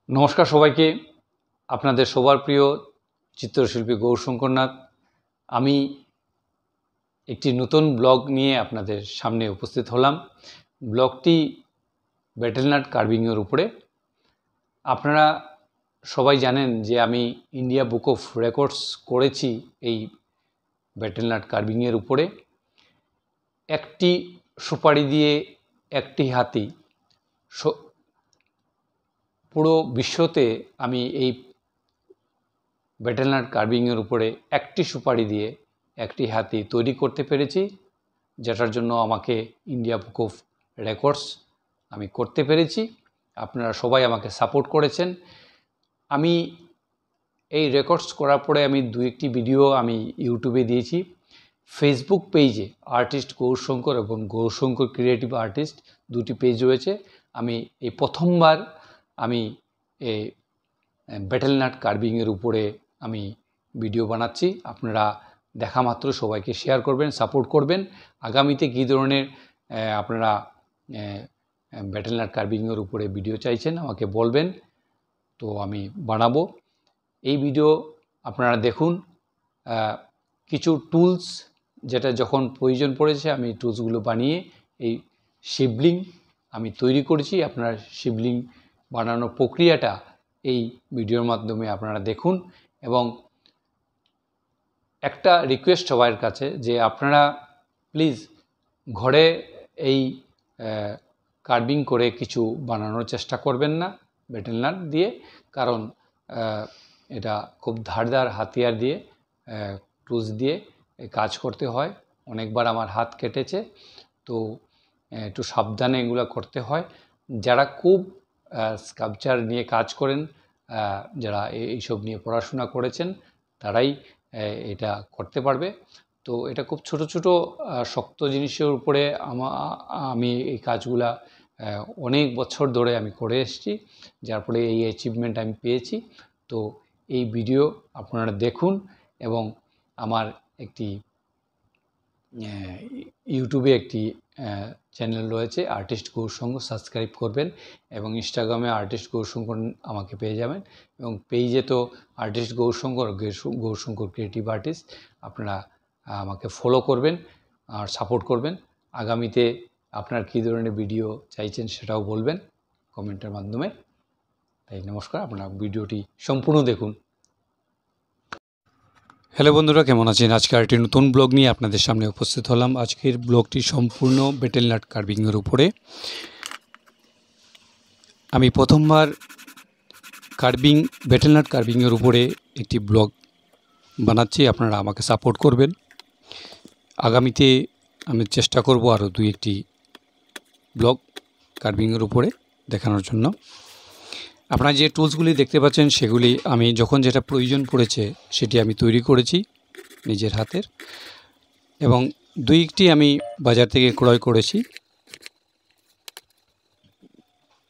নমস্কার সবাইকে। আপনাদের সবার প্রিয় চিত্রশিল্পী গৌরশঙ্কর নাথ। আমি একটি নতুন ব্লগ নিয়ে আপনাদের সামনে উপস্থিত হলাম। ব্লগটি বেটেলনাট কার্ভিংয়ের উপরে। আপনারা সবাই জানেন যে আমি ইন্ডিয়া বুক অফ রেকর্ডস করেছি এই বেটেলনাট কার্ভিংয়ের উপরে। একটি সুপারি দিয়ে একটি হাতি, পুরো বিশ্বতে আমি এই বেটেলনাট কার্ভিংয়ের উপরে একটি সুপারি দিয়ে একটি হাতি তৈরি করতে পেরেছি, যেটার জন্য আমাকে ইন্ডিয়া বুক অফ রেকর্ডস আমি করতে পেরেছি। আপনারা সবাই আমাকে সাপোর্ট করেছেন। আমি এই রেকর্ডস করার পরে আমি দু একটি ভিডিও আমি ইউটিউবে দিয়েছি। ফেসবুক পেজে আর্টিস্ট গৌরশঙ্কর এবং গৌরশঙ্কর ক্রিয়েটিভ আর্টিস্ট দুটি পেজ রয়েছে। আমি এই প্রথমবার আমি এই বেটেলনাট কার্ভিংয়ের উপরে আমি ভিডিও বানাচ্ছি। আপনারা দেখা মাত্র সবাইকে শেয়ার করবেন, সাপোর্ট করবেন। আগামীতে কী ধরনের আপনারা বেটেলনাট কার্ভিংয়ের উপরে ভিডিও চাইছেন আমাকে বলবেন, তো আমি বানাবো। এই ভিডিও আপনারা দেখুন। কিছু টুলস যেটা যখন প্রয়োজন পড়েছে আমি টুলসগুলো বানিয়ে এই শিবলিং আমি তৈরি করেছি। আপনারা শিবলিং বানানোর প্রক্রিয়াটা এই ভিডিওর মাধ্যমে আপনারা দেখুন। এবং একটা রিকোয়েস্ট সবার কাছে যে আপনারা প্লিজ ঘরে এই কার্ভিং করে কিছু বানানোর চেষ্টা করবেন না বেটেলনাট দিয়ে, কারণ এটা খুব ধারদার হাতিয়ার দিয়ে টুলস দিয়ে কাজ করতে হয়। অনেকবার আমার হাত কেটেছে, তো একটু সাবধানে এগুলো করতে হয়। যারা খুব স্কাল্পচার নিয়ে কাজ করেন, যারা এইসব নিয়ে পড়াশোনা করেছেন, তারাই এটা করতে পারবে। তো এটা খুব ছোট ছোট শক্ত জিনিসের উপরে আমি এই কাজগুলা অনেক বছর ধরে আমি করে এসেছি, যার ফলে এই অ্যাচিভমেন্ট আমি পেয়েছি। তো এই ভিডিও আপনারা দেখুন এবং আমার একটি ইউটিউবে একটি চ্যানেল রয়েছে আর্টিস্ট গৌরশঙ্কর, সাবস্ক্রাইব করবেন। এবং ইনস্টাগ্রামে আর্টিস্ট গৌরশঙ্কর আমাকে পেয়ে যাবেন। এবং পেজে তো artist Gourshankar, Gourshankar creative artist, আপনারা আমাকে ফলো করবেন আর সাপোর্ট করবেন। আগামীতে আপনার কী ধরনের ভিডিও চাইছেন সেটাও বলবেন কমেন্টের মাধ্যমে। তাই নমস্কার, আপনারা ভিডিওটি সম্পূর্ণ দেখুন। হ্যালো বন্ধুরা, কেমন আছেন? আজকে আরেকটি নতুন ব্লগ নিয়ে আপনাদের সামনে উপস্থিত হলাম। আজকের ব্লগটি সম্পূর্ণ বেটেলনাট কার্ভিংয়ের উপরে। আমি প্রথমবার বেটেলনাট কার্ভিংয়ের উপরে একটি ব্লগ বানাচ্ছি। আপনারা আমাকে সাপোর্ট করবেন। আগামীতে আমি চেষ্টা করব আরও দুই একটি ব্লগ কার্ভিংয়ের উপরে দেখানোর জন্য। আপনারা যে টুলসগুলি দেখতে পাচ্ছেন সেগুলি আমি যখন যেটা প্রয়োজন পড়েছে সেটি আমি তৈরি করেছি নিজের হাতের, এবং দুই একটি আমি বাজার থেকে ক্রয় করেছি।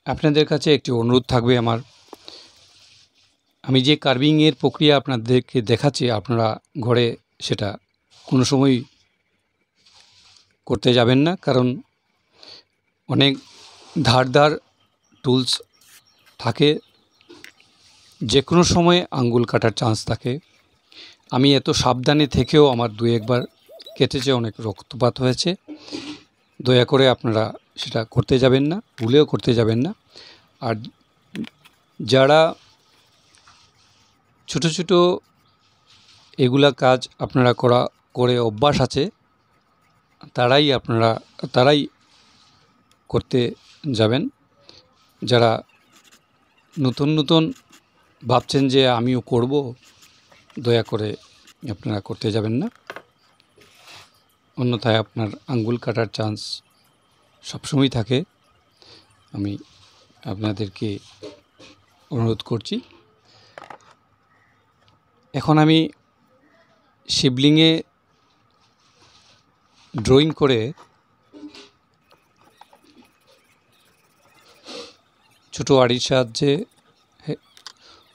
আপনাদের কাছে একটি অনুরোধ থাকবে আমার, আমি যে কার্ভিংয়ের প্রক্রিয়া আপনাদেরকে দেখাচ্ছি আপনারা ঘরে সেটা কোনো সময় করতে যাবেন না, কারণ অনেক ধারদার টুলস থাকে, যে কোনো সময় আঙ্গুল কাটার চান্স থাকে। আমি এত সাবধানে থেকেও আমার দু একবার কেটেছে, অনেক রক্তপাত হয়েছে। দয়া করে আপনারা সেটা করতে যাবেন না, ভুলেও করতে যাবেন না। আর যারা ছোট ছোট এগুলা কাজ আপনারা করে অভ্যাস আছে, তারাই করতে যাবেন। যারা নতুন ভাবছেন যে আমিও করব, দয়া করে আপনারা করতে যাবেন না, অন্যথায় আপনার আঙ্গুল কাটার চান্স সবসময় থাকে। আমি আপনাদেরকে অনুরোধ করছি। এখন আমি শিবলিংয়ে ড্রয়িং করে ছোটো আড়ির সাহায্যে,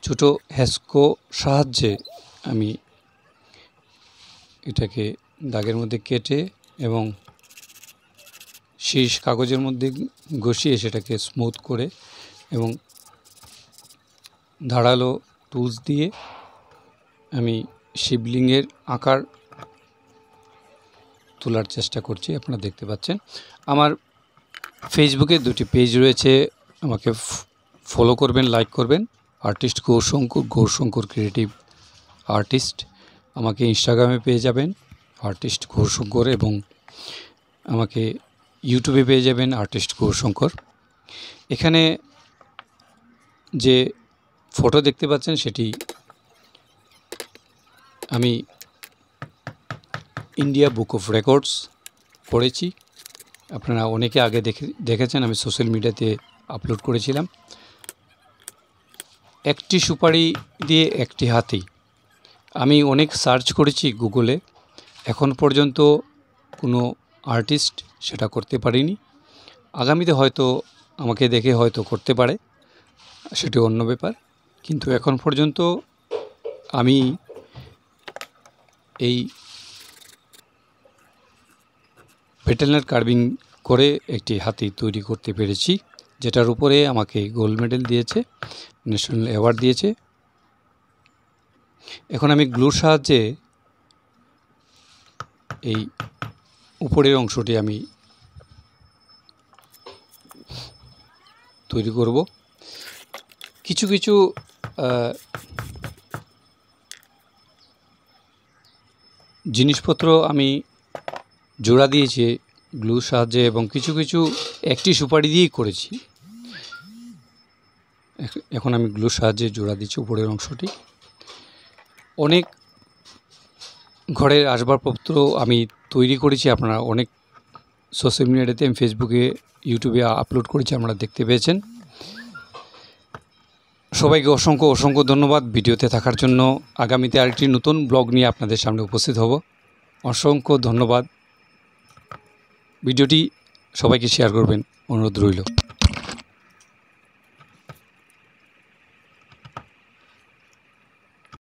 ছোটো হ্যাস্কো সাহায্যে আমি এটাকে দাগের মধ্যে কেটে এবং শীষ কাগজের মধ্যে ঘষিয়ে সেটাকে স্মুথ করে এবং ধারালো টুলস দিয়ে আমি শিবলিঙ্গের আকার তোলার চেষ্টা করছি। আপনারা দেখতে পাচ্ছেন আমার ফেসবুকে 2টি পেজ রয়েছে, আমাকে ফলো করবেন, লাইক করবেন। Artist Gourshankar creative artist. আমাকে ইনস্টাগ্রামে পেয়ে যাবেন আর্টিস্ট গৌরশঙ্কর, এবং আমাকে ইউটিউবে পেয়ে যাবেন আর্টিস্ট গৌরশঙ্কর। এখানে যে ফটো দেখতে পাচ্ছেন সেটি আমি ইন্ডিয়া বুক অফ রেকর্ডস করেছি। আপনারা অনেকে আগে দেখেছেন, আমি সোশ্যাল মিডিয়াতে আপলোড করেছিলাম। একটি সুপারি দিয়ে একটি হাতি। আমি অনেক সার্চ করেছি গুগলে, এখন পর্যন্ত কোনো আর্টিস্ট সেটা করতে পারিনি। আগামীতে হয়তো আমাকে দেখে হয়তো করতে পারে, সেটি অন্য ব্যাপার, কিন্তু এখন পর্যন্ত আমি এই পেটেলনার কার্ভিং করে একটি হাতি তৈরি করতে পেরেছি, যেটার উপরে আমাকে গোল্ড মেডেল দিয়েছে, ন্যাশনাল অ্যাওয়ার্ড দিয়েছে। এখন আমি গ্লুর সাহায্যে এই উপরের অংশটি আমি তৈরি করব। কিছু কিছু জিনিসপত্র আমি জোড়া দিয়েছি গ্লুর সাহায্যে, এবং কিছু কিছু একটি সুপারি দিয়েই করেছি। এখন আমি গ্লুর সাহায্যে জোড়া দিচ্ছি উপরের অংশটি। অনেক ঘরের আসবাবপত্র আমি তৈরি করেছি, আপনারা অনেক সোশ্যাল মিডিয়াতে, আমি ফেসবুকে, ইউটিউবে আপলোড করেছি, আপনারা দেখতে পেয়েছেন। সবাইকে অসংখ্য অসংখ্য ধন্যবাদ ভিডিওতে থাকার জন্য। আগামীতে আরেকটি নতুন ব্লগ নিয়ে আপনাদের সামনে উপস্থিত হব। অসংখ্য ধন্যবাদ। ভিডিওটি সবাইকে শেয়ার করবেন অনুরোধ রইল।